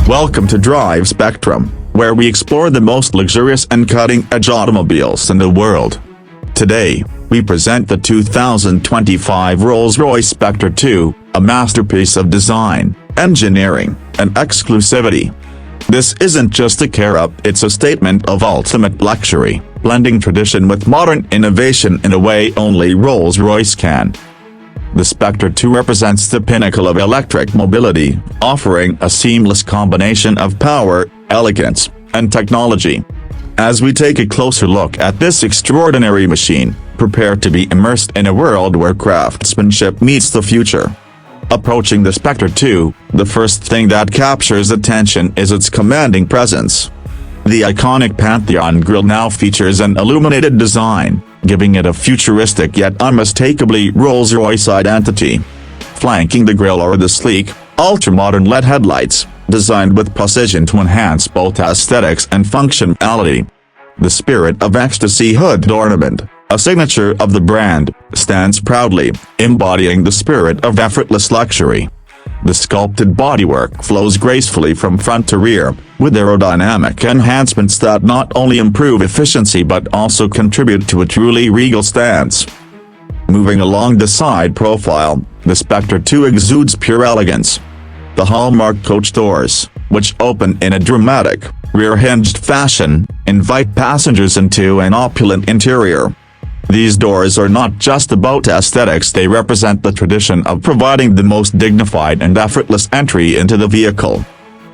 Welcome to Drive Spectrum, where we explore the most luxurious and cutting-edge automobiles in the world. Today, we present the 2025 Rolls-Royce Spectre II, a masterpiece of design, engineering, and exclusivity. This isn't just a car, it's a statement of ultimate luxury, blending tradition with modern innovation in a way only Rolls-Royce can. The Spectre II represents the pinnacle of electric mobility, offering a seamless combination of power, elegance, and technology. As we take a closer look at this extraordinary machine, prepare to be immersed in a world where craftsmanship meets the future. Approaching the Spectre II, the first thing that captures attention is its commanding presence. The iconic Pantheon grille now features an illuminated design, giving it a futuristic yet unmistakably Rolls-Royce identity. Flanking the grille are the sleek, ultra-modern LED headlights, designed with precision to enhance both aesthetics and functionality. The Spirit of Ecstasy hood ornament, a signature of the brand, stands proudly, embodying the spirit of effortless luxury. The sculpted bodywork flows gracefully from front to rear, with aerodynamic enhancements that not only improve efficiency but also contribute to a truly regal stance. Moving along the side profile, the Spectre II exudes pure elegance. The hallmark coach doors, which open in a dramatic, rear-hinged fashion, invite passengers into an opulent interior. These doors are not just about aesthetics, they represent the tradition of providing the most dignified and effortless entry into the vehicle.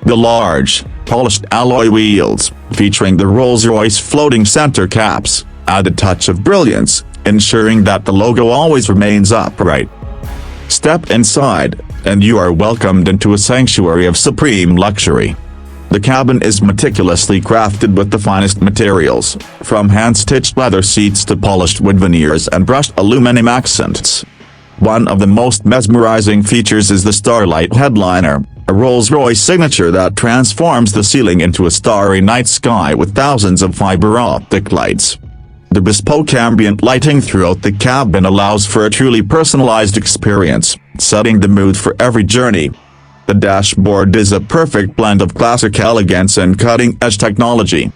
The large, polished alloy wheels, featuring the Rolls-Royce floating center caps, add a touch of brilliance, ensuring that the logo always remains upright. Step inside, and you are welcomed into a sanctuary of supreme luxury. The cabin is meticulously crafted with the finest materials, from hand-stitched leather seats to polished wood veneers and brushed aluminum accents. One of the most mesmerizing features is the Starlight Headliner, a Rolls-Royce signature that transforms the ceiling into a starry night sky with thousands of fiber-optic lights. The bespoke ambient lighting throughout the cabin allows for a truly personalized experience, setting the mood for every journey. The dashboard is a perfect blend of classic elegance and cutting-edge technology.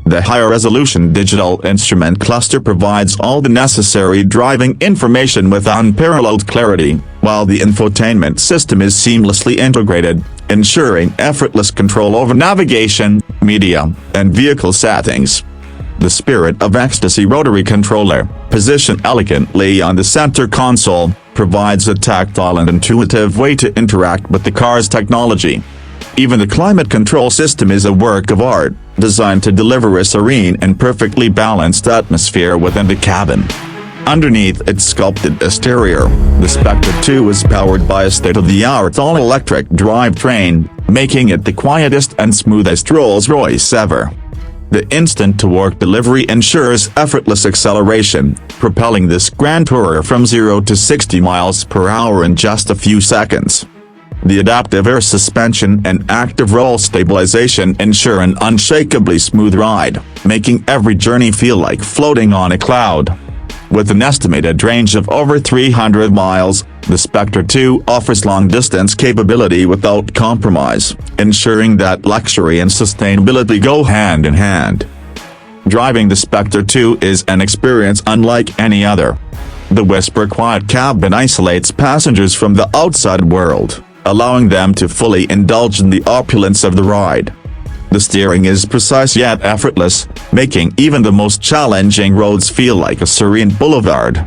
The high-resolution digital instrument cluster provides all the necessary driving information with unparalleled clarity, while the infotainment system is seamlessly integrated, ensuring effortless control over navigation, media, and vehicle settings. The Spirit of Ecstasy rotary controller, positioned elegantly on the center console, provides a tactile and intuitive way to interact with the car's technology. Even the climate control system is a work of art, designed to deliver a serene and perfectly balanced atmosphere within the cabin. Underneath its sculpted exterior, the Spectre II is powered by a state-of-the-art all-electric drivetrain, making it the quietest and smoothest Rolls-Royce ever. The instant-to-work delivery ensures effortless acceleration, propelling this grand tourer from 0 to 60 miles per hour in just a few seconds. The adaptive air suspension and active roll stabilization ensure an unshakably smooth ride, making every journey feel like floating on a cloud. With an estimated range of over 300 miles, the Spectre II offers long-distance capability without compromise, ensuring that luxury and sustainability go hand in hand. Driving the Spectre II is an experience unlike any other. The whisper-quiet cabin isolates passengers from the outside world, allowing them to fully indulge in the opulence of the ride. The steering is precise yet effortless, making even the most challenging roads feel like a serene boulevard.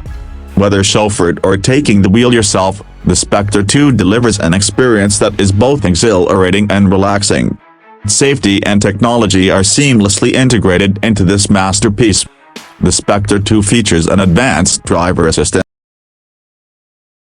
Whether chauffeured or taking the wheel yourself, the Spectre II delivers an experience that is both exhilarating and relaxing. Safety and technology are seamlessly integrated into this masterpiece. The Spectre II features an advanced driver assistant